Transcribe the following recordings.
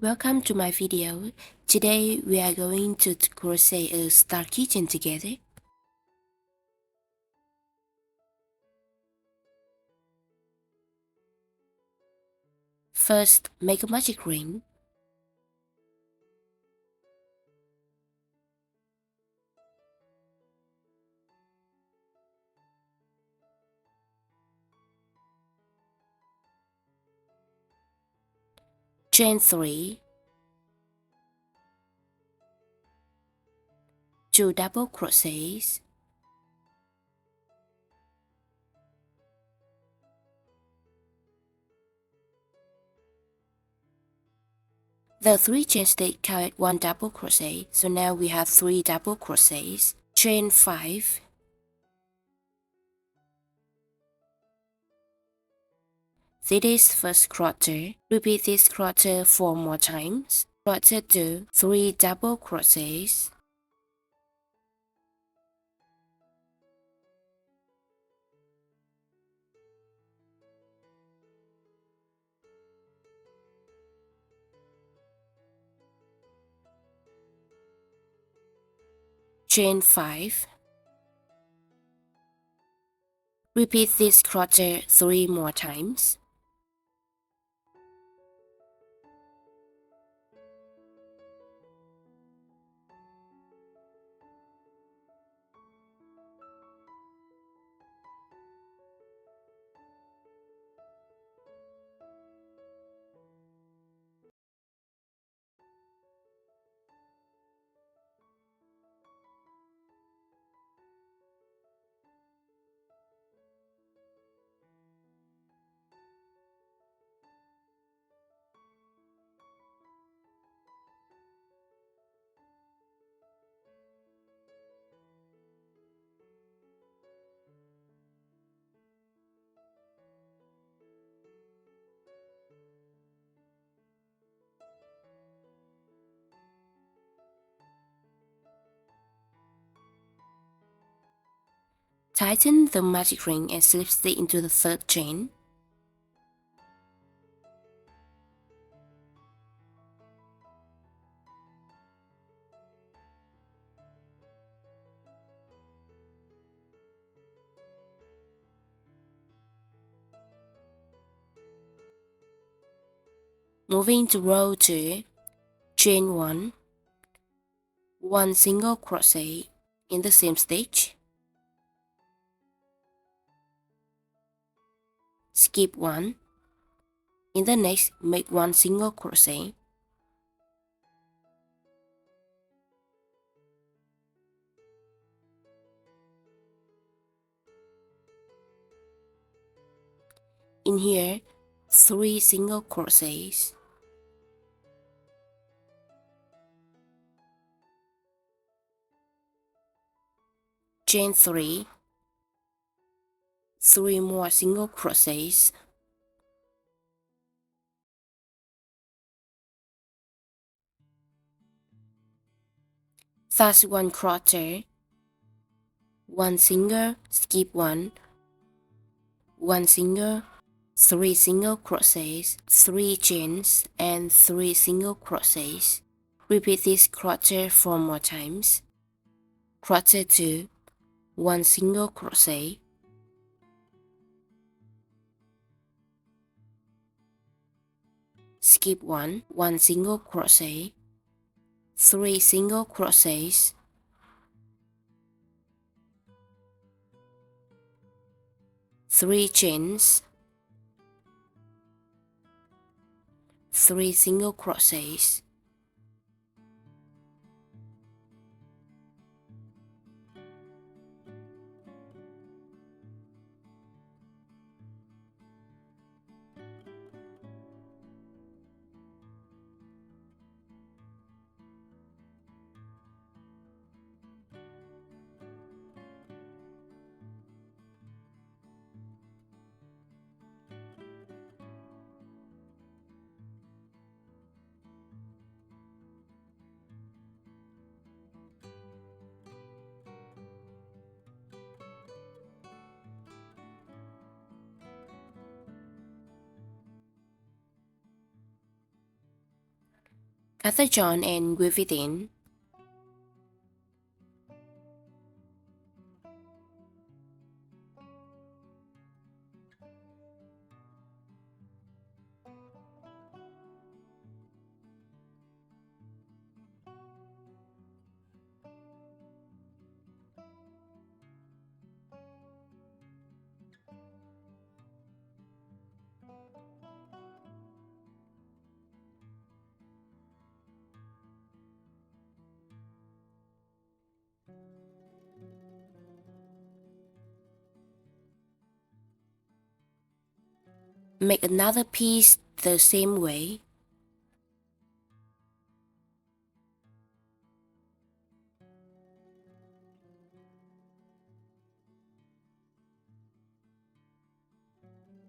Welcome to my video. Today we are going to crochet a star keychain together. First, make a magic ring. Chain 3, 2 double crochets, the 3 chains that count 1 double crochet, so now we have 3 double crochets. Chain 5, this is first crochet. Repeat this crochet 4 more times. Crochet 2, 3 double crochets, chain 5. Repeat this crochet 3 more times. Tighten the magic ring and slip stitch into the third chain. Moving to row 2, chain 1, 1 single crochet in the same stitch, skip 1, in the next make 1 single crochet, in here 3 single crochets, chain 3, 3 more single crochets, that's 1 crochet, 1 single, skip 1, 1 single, 3 single crochets, 3 chains and 3 single crochets. Repeat this crochet 4 more times. Crochet 2, 1 single crochet, skip 1, 1 single crochet, 3 single crochets, 3 chains, 3 single crochets. Cut the yarn and weave it in. Make another piece the same way.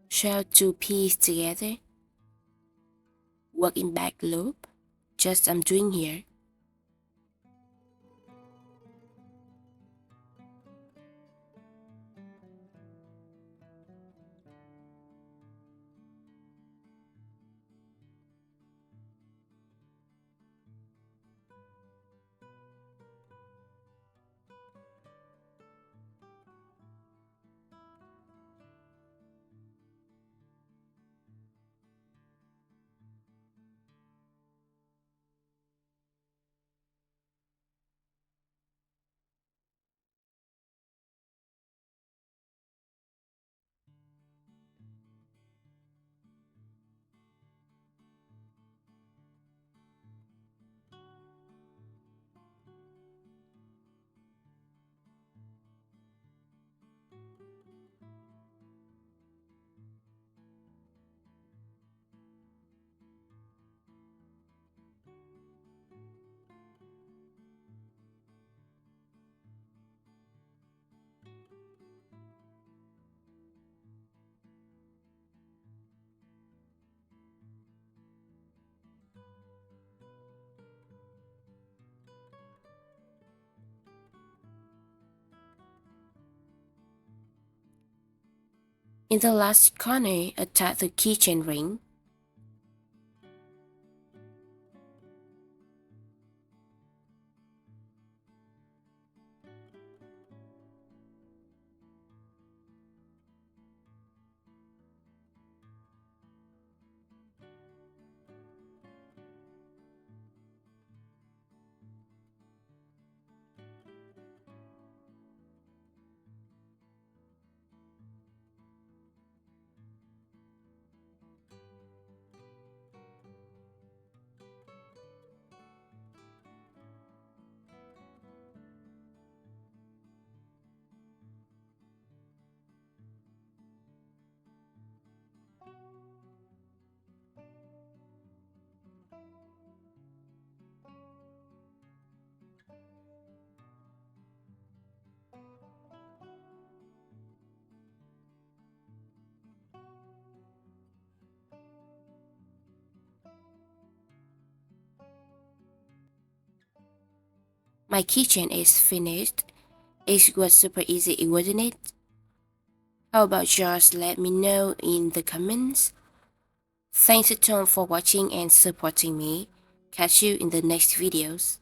Sew 2 pieces together. Work in back loop, just I'm doing here. In the last corner, attach the keychain ring. My keychain is finished. It was super easy, wasn't it? How about yours? Let me know in the comments. Thanks a ton for watching and supporting me. Catch you in the next videos.